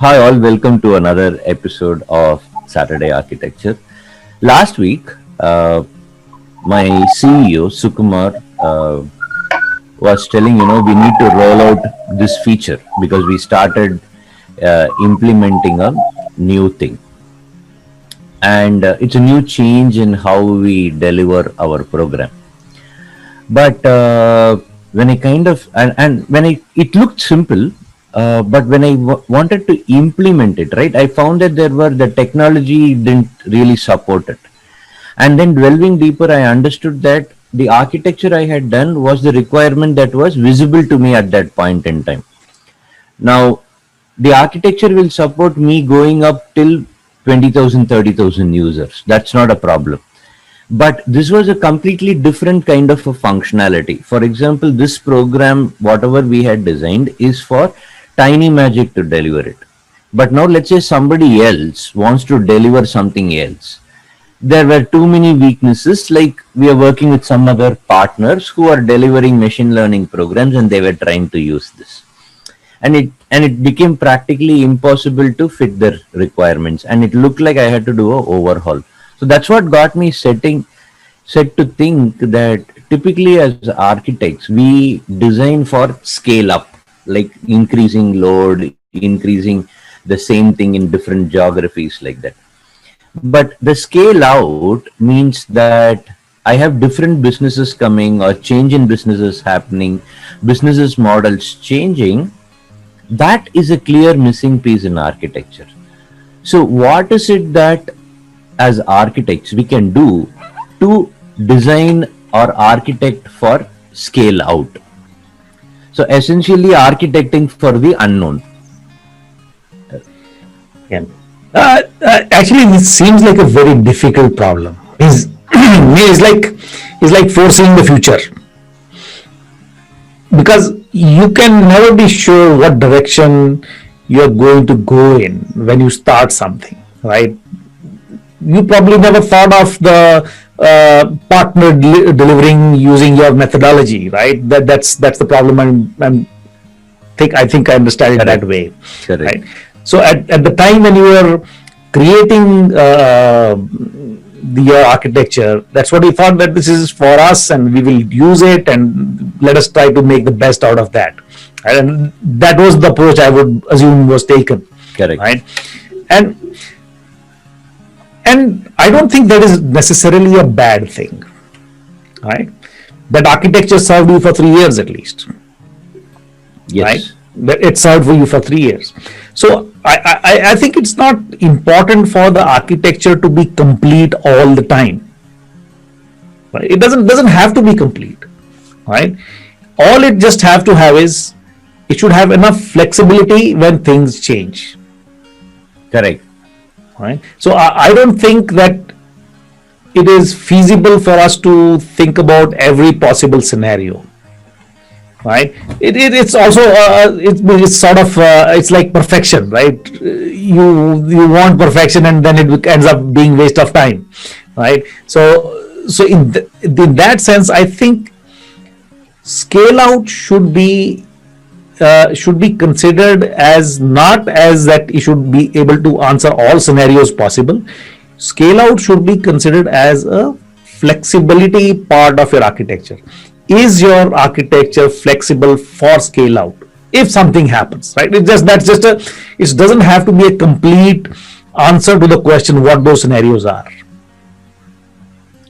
Hi, all. Welcome to another episode of Saturday Architecture. Last week, my CEO Sukumar was telling we need to roll out this feature because we started implementing a new thing, and it's a new change in how we deliver our program. But when I kind of and when it looked simple, but when I wanted to implement it, right, I found that the technology didn't really support it. And then delving deeper, I understood that the architecture I had done was the requirement that was visible to me at that point in time. Now, the architecture will support me going up till 20,000, 30,000 users. That's not a problem. But this was a completely different kind of a functionality. For example, this program, whatever we had designed, is for Tiny Magic to deliver it. But now let's say somebody else wants to deliver something else. There were too many weaknesses, like we are working with some other partners who are delivering machine learning programs and they were trying to use this. And it became practically impossible to fit their requirements, and it looked like I had to do an overhaul. So that's what got me set to think that typically as architects we design for scale up, like increasing load, increasing the same thing in different geographies like that. But the scale out means that I have different businesses coming or change in businesses happening, businesses models changing. That is a clear missing piece in architecture. So what is it that as architects we can do to design or architect for scale out? So essentially architecting for the unknown. Yeah. Actually, this seems like a very difficult problem. It's like foreseeing the future, because you can never be sure what direction you're going to go in when you start something, right? You probably never thought of the partner delivering using your methodology, right? That's the problem. I think I understand it that way. Correct. Right? So at the time when you were creating your architecture, that's what we thought, that this is for us and we will use it and let us try to make the best out of that. And that was the approach I would assume was taken. Correct. Right? And I don't think that is necessarily a bad thing, right? That architecture served you for 3 years at least. Yes. Right? That it served for you for 3 years. So I think it's not important for the architecture to be complete all the time. Right? It doesn't have to be complete, right? All it just have to have is, it should have enough flexibility when things change. Correct. Right? So I don't think that it is feasible for us to think about every possible scenario. Right? It's also it's sort of it's like perfection, right? You want perfection and then it ends up being waste of time, right? So in that sense, I think scale out should be considered as, not as that you should be able to answer all scenarios possible. Scale out should be considered as a flexibility part of your architecture. Is your architecture flexible for scale out if something happens, right? It doesn't have to be a complete answer to the question what those scenarios are.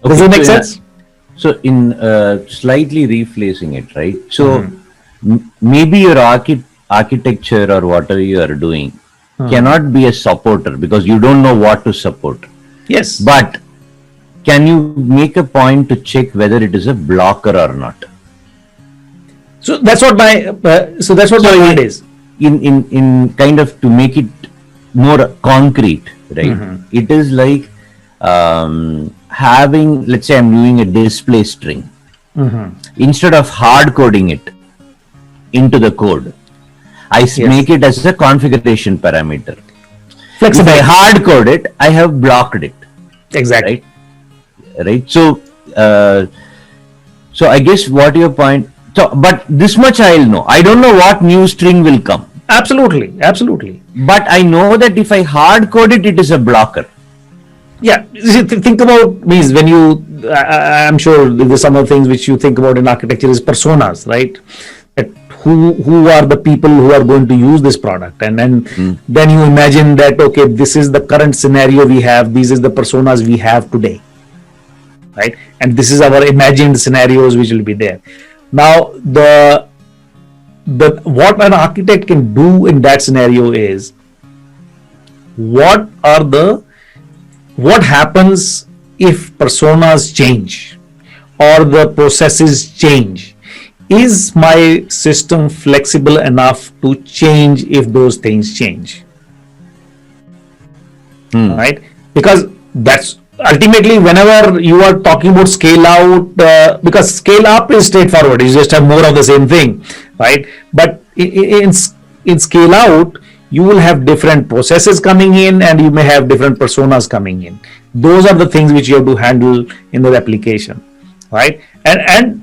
Does that make sense? So in slightly rephrasing it, right? So maybe your architecture or whatever you are doing cannot be a supporter because you don't know what to support. Yes. But can you make a point to check whether it is a blocker or not? So that's what my point is. In kind of to make it more concrete, right? It is like having, let's say I'm doing a display string. Instead of hard coding it into the code, I make it as a configuration parameter. If I hard code it, I have blocked it. Exactly. Right. So I guess what your point. So, but this much I'll know. I don't know what new string will come. Absolutely, absolutely. But I know that if I hard code it, it is a blocker. Yeah, see, think about means when you. I'm sure there's some of the things which you think about in architecture is personas, right? That who are the people who are going to use this product, and then you imagine that okay, this is the current scenario we have. These is the personas we have today, right? And this is our imagined scenarios which will be there. Now the what an architect can do in that scenario is what are the what happens if personas change or the processes change. Is my system flexible enough to change if those things change? Right? Because that's ultimately whenever you are talking about scale out, because scale up is straightforward, you just have more of the same thing, right? But in scale out, you will have different processes coming in and you may have different personas coming in. Those are the things which you have to handle in the application, right? And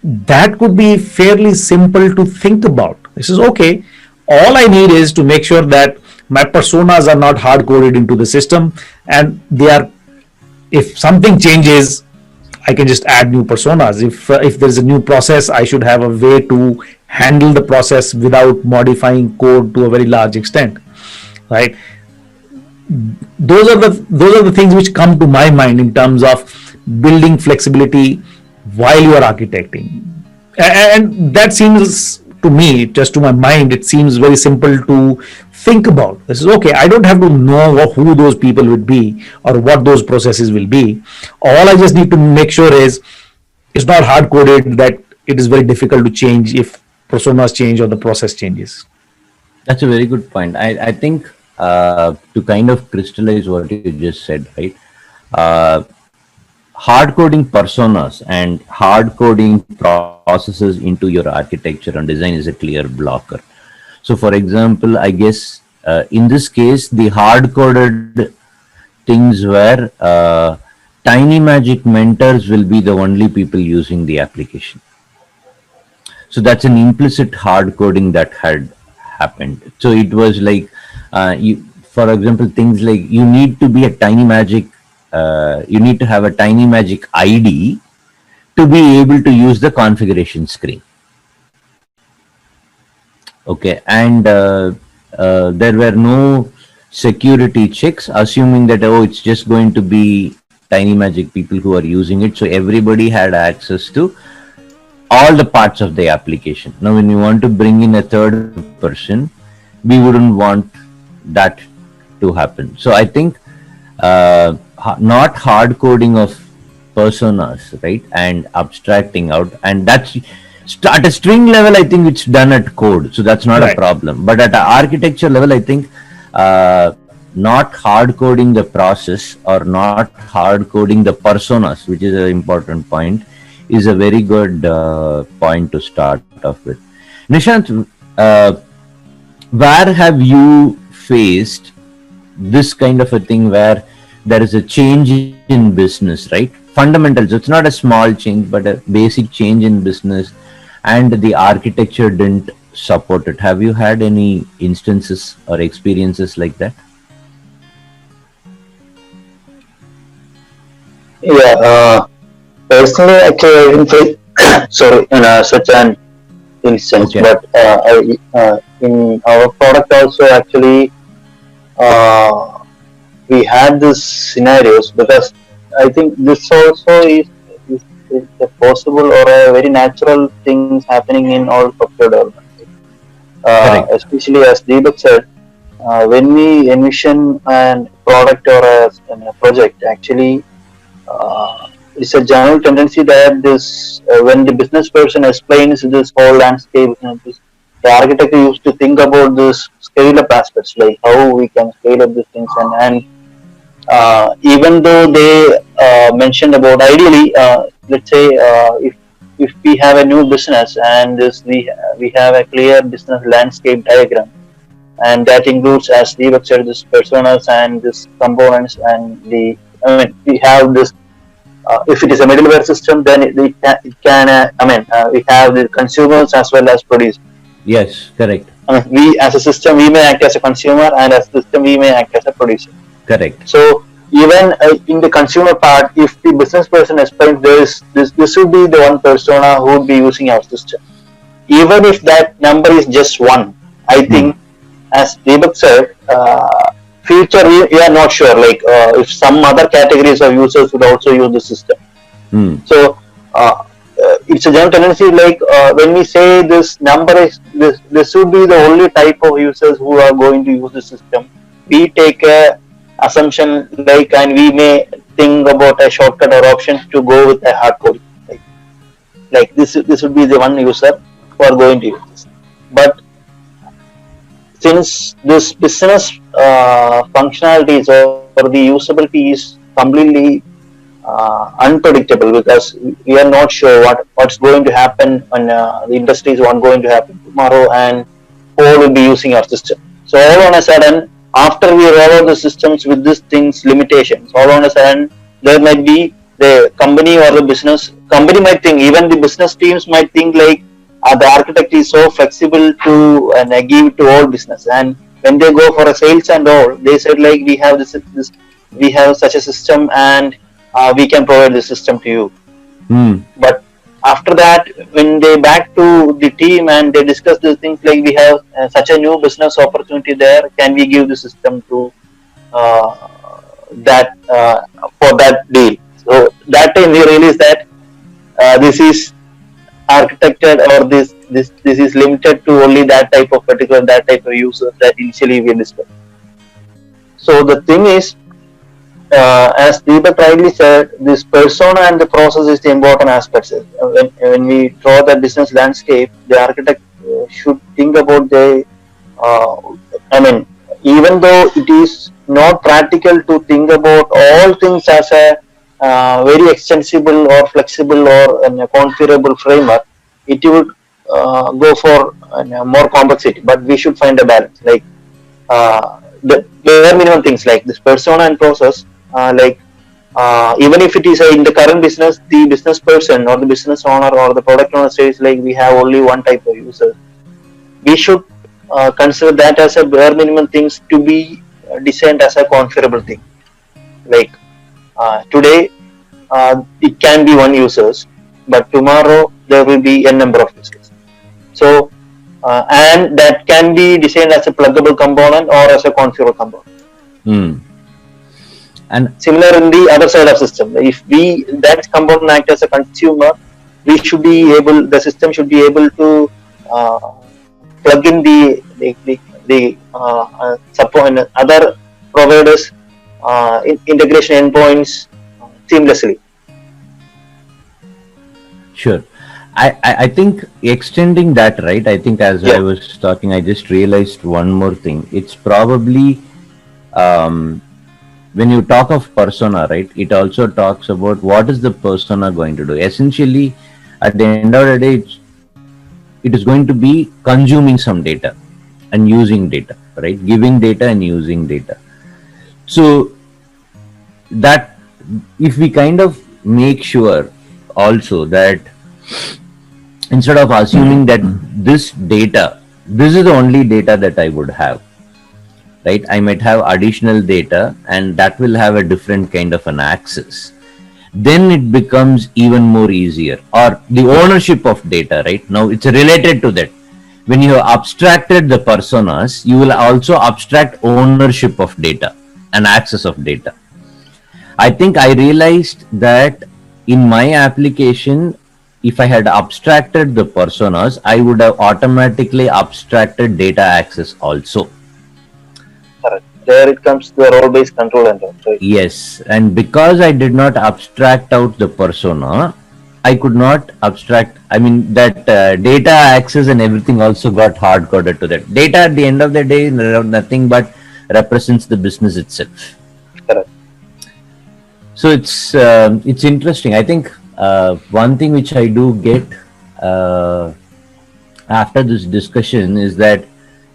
that could be fairly simple to think about. This is okay. All I need is to make sure that my personas are not hard coded into the system, and they are. If something changes, I can just add new personas. If there is a new process, I should have a way to handle the process without modifying code to a very large extent, right? Those are the things which come to my mind in terms of building flexibility while you are architecting, and that seems to me, just to my mind, it seems very simple to think about. This is okay. I don't have to know who those people would be or what those processes will be. All I just need to make sure is it's not hard coded that it is very difficult to change if personas change or the process changes. That's a very good point. I think to kind of crystallize what you just said, right? Hard coding personas and hard coding processes into your architecture and design is a clear blocker. So, for example, I guess in this case, the hard coded things where Tiny Magic mentors will be the only people using the application. So that's an implicit hard coding that had happened. So it was like, for example, things like you need to be a Tiny Magic, you need to have a Tiny Magic ID to be able to use the configuration screen. Okay, and there were no security checks, assuming that it's just going to be Tiny Magic people who are using it. So everybody had access to all the parts of the application. Now, when you want to bring in a third person, we wouldn't want that to happen. So I think not hard coding of personas, right, and abstracting out, and that's at a string level. I think it's done at code, so that's not a problem. But at an architecture level, I think not hard coding the process or not hard coding the personas, which is an important point, is a very good point to start off with. Nishant, where have you faced this kind of a thing where there is a change in business, right? Fundamentals. It's not a small change, but a basic change in business, and the architecture didn't support it. Have you had any instances or experiences like that? Yeah, personally, actually, I didn't face sorry in such an instance, but in our product also actually we had these scenarios, because I think this also is a possible or a very natural things happening in all software development. Especially as Deepak said, when we envision a product or a project, actually it's a general tendency that this when the business person explains this whole landscape, the architect used to think about this scale up aspects, like how we can scale up these things, and even though they mentioned about ideally, let's say if we have a new business and we have a clear business landscape diagram, and that includes, as Deepak said, this personas and this components, and we have this. If it is a middleware system, then it can we have the consumers as well as producers. Yes, correct. I mean, we as a system, we may act as a consumer, and as a system, we may act as a producer. Correct. So even in the consumer part, if the business person explains this would be the one persona who would be using our system. Even if that number is just one, I think, as Deepak said, future we are not sure. Like if some other categories of users would also use the system. So it's a general tendency. Like when we say this number is this would be the only type of users who are going to use the system. We take a assumption like, and we may think about a shortcut or option to go with a hard code. Like this would be the one user who are going to use this. But since this business functionalities or the usability is completely unpredictable, because we are not sure what's going to happen on the industry is what going to happen tomorrow, and who will be using our system. So all on a sudden, after we roll out the systems with these things limitations, all on a sudden there might be the company or the business company might think, even the business teams might think like the architect is so flexible to give to all business, and when they go for a sales and all, they said like we have this we have such a system, and we can provide the system to you. But after that, when they back to the team and they discuss these things like we have such a new business opportunity there, can we give the system to that for that deal? So that time we realize that this is architected, or this is limited to only that type of user that initially we discussed. So the thing is, as Deepak rightly said, this persona and the process is the important aspects. When we draw the business landscape, the architect should think about the, even though it is not practical to think about all things as a very extensible or flexible or a configurable framework, it would go for more complexity. But we should find a balance. Like the bare minimum things like this persona and process, even if it is in the current business, the business person or the business owner or the product owner says like we have only one type of user, we should consider that as a bare minimum things to be designed as a configurable thing. Like today it can be one users, but tomorrow there will be a number of users. So and that can be designed as a pluggable component or as a configurable component. And similar in the other side of system, if that component act as a consumer, the system should be able to plug in the support other providers integration endpoints seamlessly. Sure. I think extending that, right? I think as I was talking, I just realized one more thing. It's probably when you talk of persona, right? It also talks about what is the persona going to do. Essentially, at the end of the day, it is going to be consuming some data and using data, right? Giving data and using data. So that if we kind of make sure also that instead of assuming that this is the only data that I would have, right? I might have additional data and that will have a different kind of an access. Then it becomes even more easier. Or the ownership of data, right? Now it's related to that. When you have abstracted the personas, you will also abstract ownership of data and access of data. I think I realized that in my application, if I had abstracted the personas, I would have automatically abstracted data access also. Correct. There it comes to the role-based control engine. Right? Yes, and because I did not abstract out the persona, I could not abstract, that data access and everything also got hard-coded to that. Data at the end of the day, nothing but represents the business itself. Correct. So it's interesting. I think one thing which I do get after this discussion is that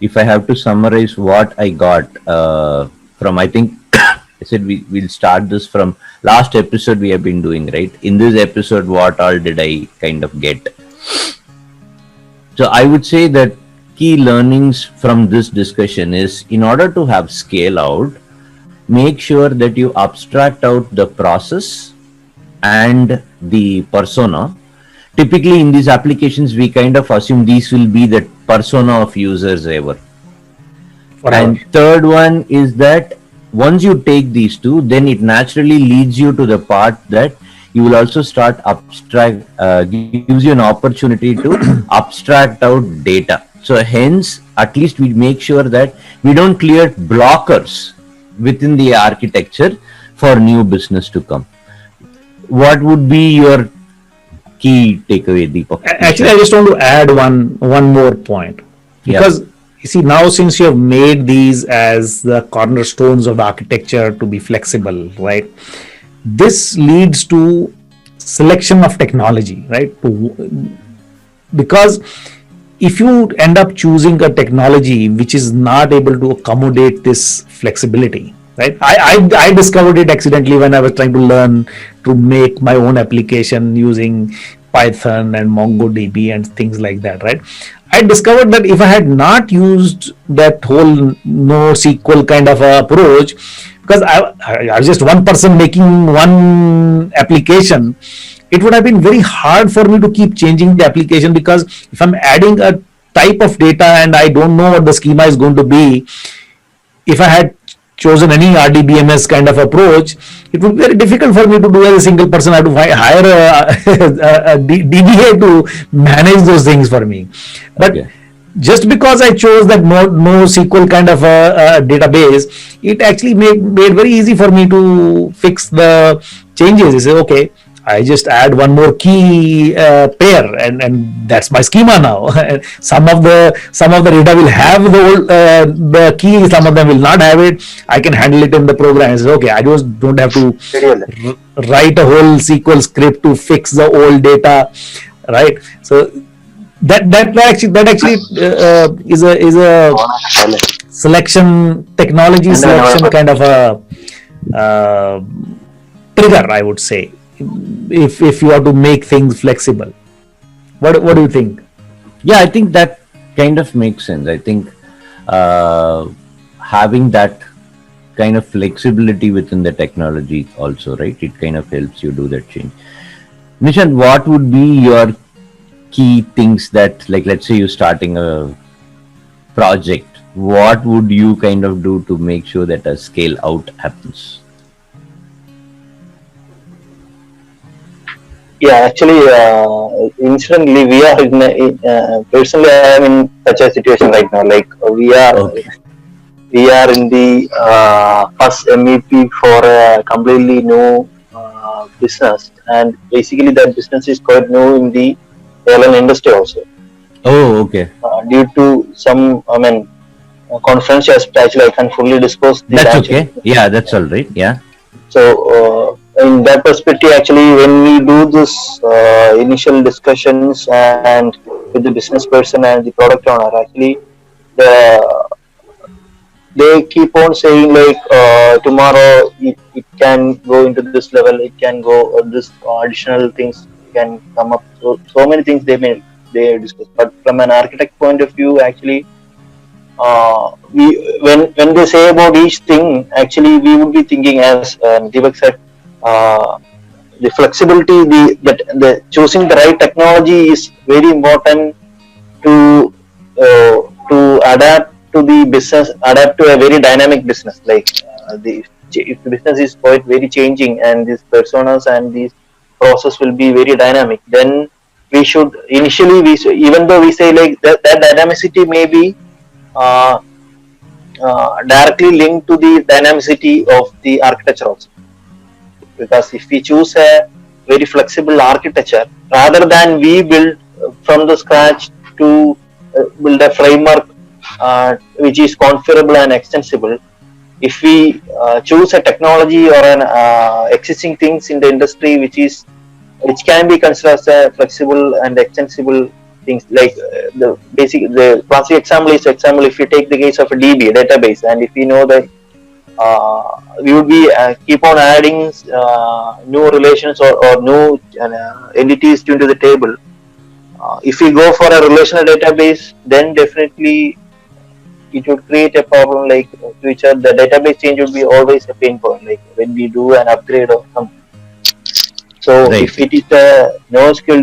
if I have to summarize what I got from, I think I said we'll start this from last episode we have been doing, right? In this episode, what all did I kind of get? So I would say that key learnings from this discussion is, in order to have scale out, make sure that you abstract out the process and the persona. Typically in these applications, we kind of assume these will be the persona of users ever. Forever. And third one is that once you take these two, then it naturally leads you to the part that you will also start gives you an opportunity to abstract out data. So hence, at least we make sure that we don't clear blockers within the architecture for new business to come. What would be your key takeaway, Deepak? Actually, I just want to add one more point, because you see, now since you have made these as the cornerstones of the architecture to be flexible, right? This leads to selection of technology, right? Because if you end up choosing a technology which is not able to accommodate this flexibility, right? I discovered it accidentally when I was trying to learn to make my own application using Python and MongoDB and things like that, right? I discovered that if I had not used that whole NoSQL kind of approach, because I was just one person making one application, it would have been very hard for me to keep changing the application, because if I'm adding a type of data and I don't know what the schema is going to be, if I had chosen any RDBMS kind of approach, it would be very difficult for me to do as a single person. I have to hire a DBA to manage those things for me. But just because I chose that NoSQL kind of a database, it actually made very easy for me to fix the changes. You say, okay, I just add one more key pair, and that's my schema now. some of the data will have the key, some of them will not have it. I can handle it in the program. Say, okay, I just don't have to write a whole SQL script to fix the old data, right? So that actually is a selection technology selection kind of a trigger, I would say, if you have to make things flexible. What do you think? Yeah, I think that kind of makes sense. I think having that kind of flexibility within the technology also, right? It kind of helps you do that change. Nishant, what would be your key things that, like, let's say you're starting a project, what would you kind of do to make sure that a scale out happens? Yeah, actually, incidentally, we are personally, I am in such a situation right now. Like we are in the first MVP for a completely new business, and basically that business is quite new in the airline industry also. Oh, okay. Due to some, confidential aspect, I can fully disclose. That's okay. Yeah, that's all right. Yeah. So in that perspective, actually, when we do this initial discussions and with the business person and the product owner, actually, they keep on saying like tomorrow it can go into this level, it can go this additional things can come up. So many things they discuss. But from an architect point of view, actually, when they say about each thing, actually we would be thinking, as Deepak said, the flexibility, the choosing the right technology is very important to adapt to the business, adapt to a very dynamic business. Like if the business is quite very changing and these personas and these process will be very dynamic, then we should initially even though we say like that dynamicity may be directly linked to the dynamicity of the architecture also. Because if we choose a very flexible architecture, rather than we build from the scratch to build a framework which is configurable and extensible, if we choose a technology or an existing things in the industry which can be considered as a flexible and extensible things, like the classic example is if you take the case of a DB database, and if we know that we would be keep on adding new relations or new entities into the table, If we go for a relational database, then definitely it would create a problem like future. The database change would be always a pain point, like when we do an upgrade or something. So Right. if it is a NoSQL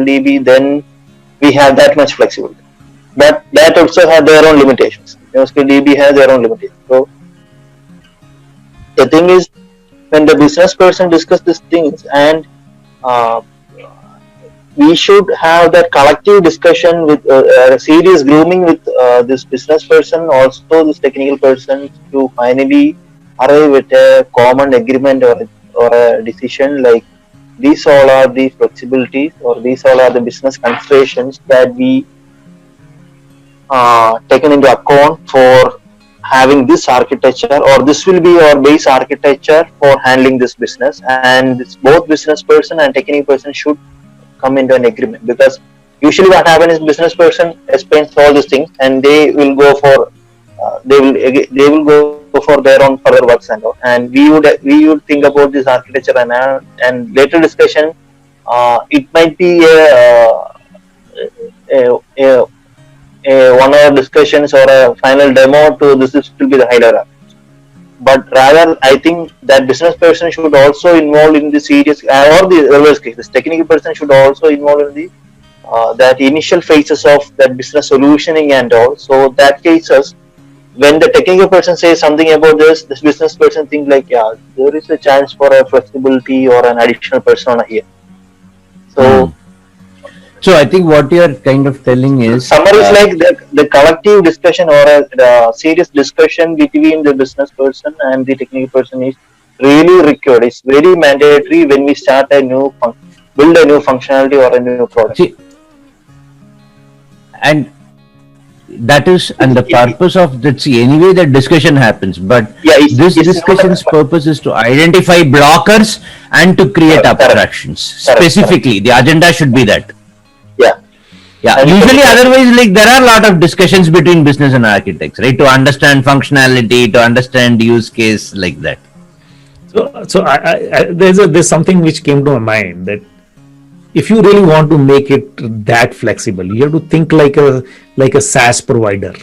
DB, then we have that much flexibility. But that also has their own limitations. NoSQL DB has their own limitations. So the thing is, when the business person discuss these things, and uh, we should have that collective discussion with a serious grooming with this business person, also this technical person, to finally arrive at a common agreement or a decision like these all are the flexibilities or these all are the business considerations that we taken into account for having this architecture, or this will be our base architecture for handling this business, and this both business person and technical person should come into an agreement. Because usually what happens is business person explains all these things and they will go for they will go for their own further works and all, and we would think about this architecture, and later discussion it might be a 1 hour discussions or a final demo to this will be the higher. But rather, I think that business person should also involve in the serious or the reverse case. This technical person should also involve in the that initial phases of that business solutioning and all. So that cases, when the technical person says something about this business person thinks like, yeah, there is a chance for a flexibility or an additional persona here. So. So I think what you're kind of telling is Summary is like the collective discussion or a serious discussion between the business person and the technical person is really required. It's very mandatory when we start build a new functionality or a new product. see, and that is and the purpose of that. See, anyway, the discussion happens, but Yeah, this it's discussion's purpose is to identify blockers and to create Correct. abstractions. Correct. Specifically, the agenda should be that. Yeah. Yeah, And usually so- otherwise, like there are a lot of discussions between business and architects, right? To understand functionality, to understand use case, like that. So there's something which came to my mind, that if you really want to make it that flexible, you have to think like a SaaS provider.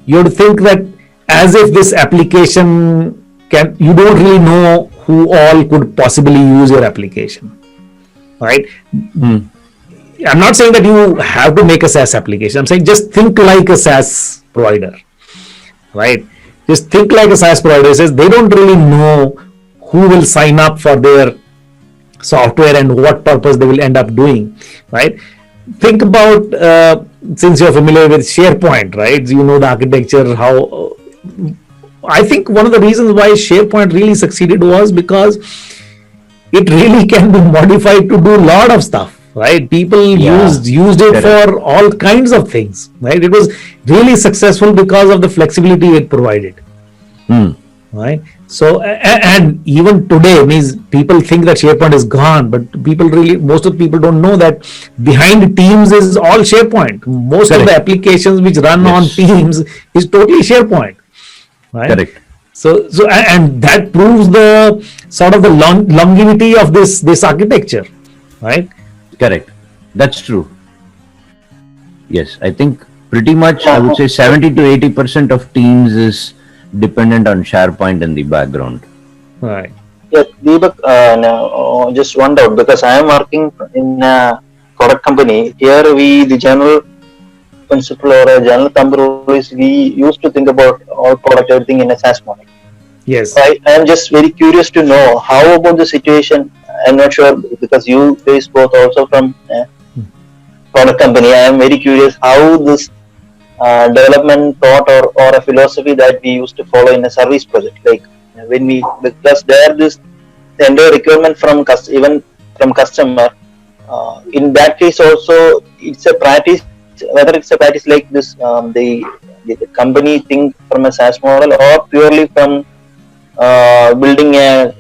You have to think that as if this application you don't really know who all could possibly use your application, right? I'm not saying that you have to make a SaaS application. I'm saying just think like a SaaS provider, right? Just think like a SaaS provider. It says they don't really know who will sign up for their software and what purpose they will end up doing, right? Think about, since you're familiar with SharePoint, right? You know the architecture, how I think one of the reasons why SharePoint really succeeded was because it really can be modified to do a lot of stuff, right? People Yeah. used it Correct. for all kinds of things, right? It was really successful because of the flexibility it provided, right? So and even today, means people think that SharePoint is gone, but most of the people don't know that behind Teams is all SharePoint. Most of the Correct. applications which run on Yes. Teams is totally SharePoint, right? Correct. And that proves the sort of the longevity of this architecture, right? Correct. That's true. Yes, I think pretty much I would say 70 to 80% of Teams is dependent on SharePoint in the background. Right. Yeah, Deepak, now, just one doubt, because I am working in a product company. Here the general principle or a general thumb rule is we used to think about all product, everything in a SaaS model. Yes. So I am just very curious to know how about the situation. I'm not sure because you guys both also from product company. I am very curious how this development thought or a philosophy that we used to follow in a service project, like when we, because there this the entire requirement from even from customer. In that case also it's a practice, whether it's a practice like this, the company think from a SaaS model or purely from building a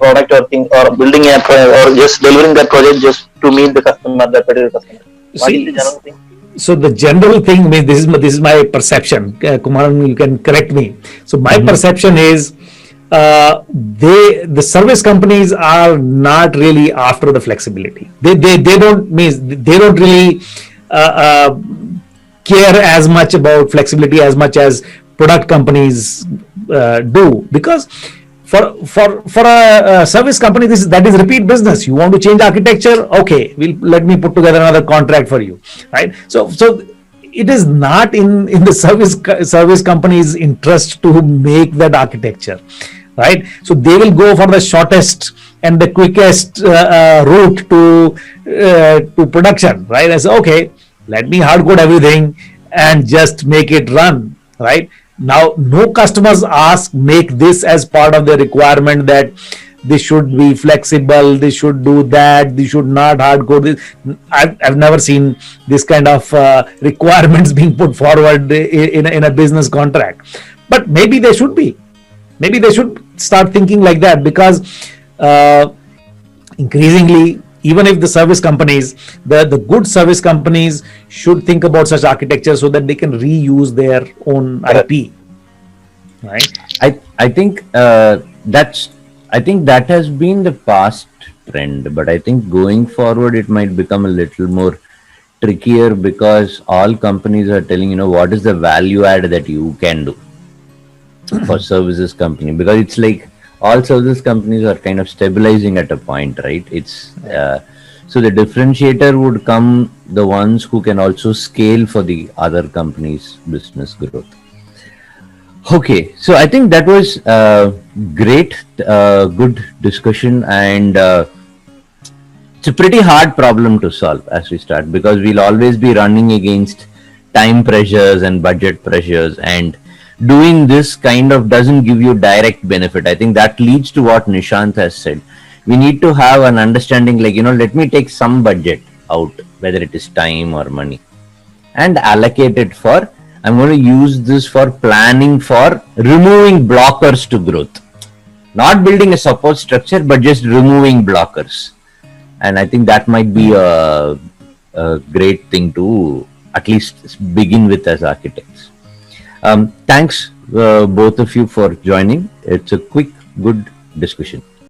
product or thing, or building a or just delivering that project just to meet the customer, that particular customer. What is the general thing? So the general thing, this is my perception. Kumar, you can correct me. So my perception is the service companies are not really after the flexibility. They don't really care as much about flexibility as much as product companies do, because for a service company, that is repeat business. You want to change architecture, okay, let me put together another contract for you, right? So it is not in the service company's interest to make that architecture, right? So they will go for the shortest and the quickest route to production, right? I say, okay, let me hard code everything and just make it run, right? Now, no customers make this as part of the requirement that this should be flexible, this should do that, this should not hard code this. I've never seen this kind of requirements being put forward in a business contract. But maybe they should be. Maybe they should start thinking like that, because increasingly, even if the service companies, the good service companies should think about such architecture so that they can reuse their own IP, right? I think I think that has been the past trend, but I think going forward it might become a little more trickier, because all companies are telling, what is the value add that you can do for services company, because it's like all services companies are kind of stabilizing at a point, right? It's so the differentiator would come the ones who can also scale for the other companies' business growth. Okay, so I think that was great, good discussion, and it's a pretty hard problem to solve as we start, because we'll always be running against time pressures and budget pressures, and doing this kind of doesn't give you direct benefit. I think that leads to what Nishant has said. We need to have an understanding, like, let me take some budget out, whether it is time or money, and allocate it for, I'm going to use this for planning for removing blockers to growth. Not building a support structure, but just removing blockers. And I think that might be a great thing to at least begin with as architects. Thanks both of you for joining. It's a quick, good discussion.